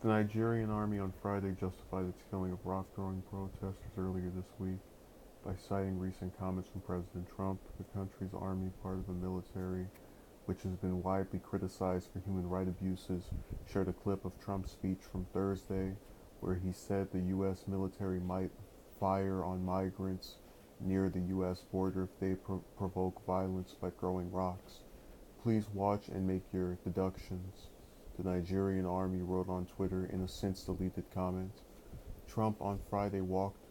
The Nigerian army on Friday justified its killing of rock-throwing protesters earlier this week by citing recent comments from President Trump. The country's army, part of the military, which has been widely criticized for human rights abuses, shared a clip of Trump's speech from Thursday where he said the U.S. military might fire on migrants near the U.S. border if they provoke violence by throwing rocks. Please watch and make your deductions, the Nigerian army wrote on Twitter in a since deleted comment. Trump on Friday walked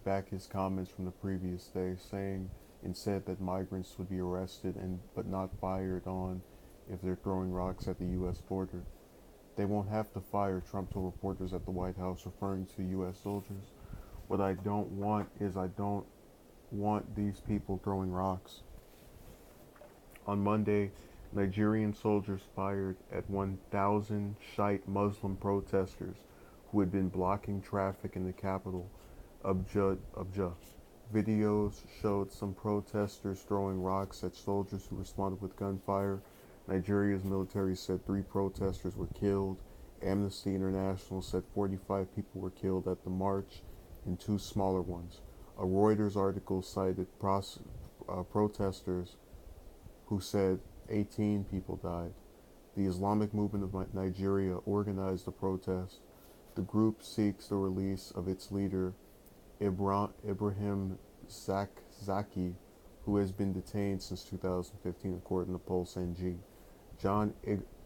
back his comments from the previous day, saying instead that migrants would be arrested and but not fired on if they're throwing rocks at the U.S. border. They won't have to fire, Trump told reporters at the White House, referring to U.S. soldiers. What I don't want is I don't want these people throwing rocks. On Monday, Nigerian soldiers fired at 1,000 Shiite Muslim protesters who had been blocking traffic in the capital, Abuja. Videos showed some protesters throwing rocks at soldiers who responded with gunfire. Nigeria's military said 3 protesters were killed. Amnesty International said 45 people were killed at the march and 2 smaller ones. A Reuters article cited protesters who said 18 people died. The Islamic Movement of Nigeria organized the protest. The group seeks the release of its leader, Ibrahim Zaki, who has been detained since 2015, according to Pulse NG. John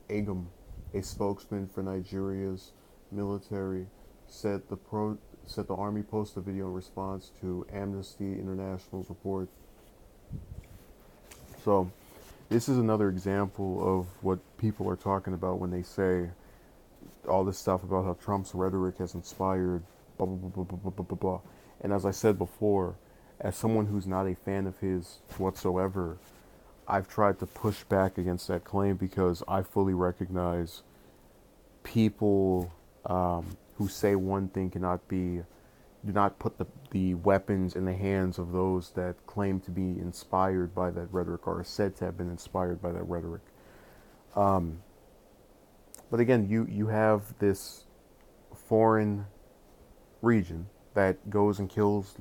Agam, a spokesman for Nigeria's military, said the army posted a video in response to Amnesty International's report. So, this is another example of what people are talking about when they say all this stuff about how Trump's rhetoric has inspired blah blah blah blah blah blah blah blah. And as I said before, as someone who's not a fan of his whatsoever, I've tried to push back against that claim because I fully recognize people who say one thing do not put the weapons in the hands of those that claim to be inspired by that rhetoric or are said to have been inspired by that rhetoric. Um, but again, you have this foreign region that goes and kills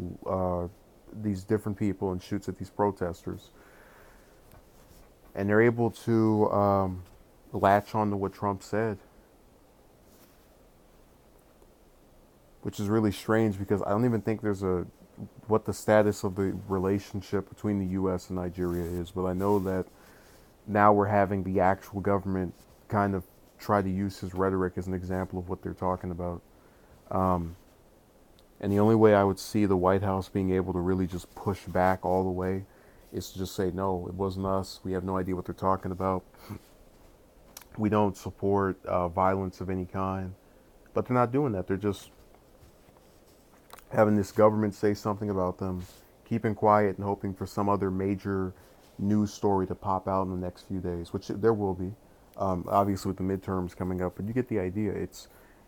these different people and shoots at these protesters, and they're able to latch on to what Trump said, which is really strange because I don't even think there's what the status of the relationship between the U.S. and Nigeria is, but I know that now we're having the actual government kind of try to use his rhetoric as an example of what they're talking about. Um, and the only way I would see the White House being able to really just push back all the way is to just say, no, it wasn't us. We have no idea what they're talking about. We don't support violence of any kind. But they're not doing that. They're just having this government say something about them, keeping quiet and hoping for some other major news story to pop out in the next few days, which there will be, obviously with the midterms coming up. But you get the idea.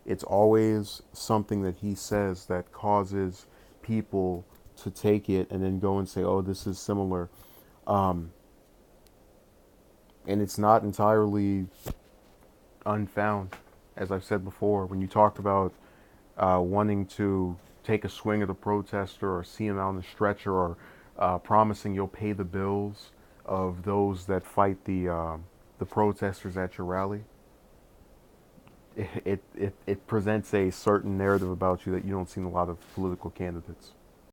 It's always something that he says that causes people to take it and then go and say, "Oh, this is similar," um, and it's not entirely unfound. As I've said before, when you talked about wanting to take a swing at a protester or see him out on the stretcher or promising you'll pay the bills of those that fight the protesters at your rally, it presents a certain narrative about you that you don't see in a lot of political candidates.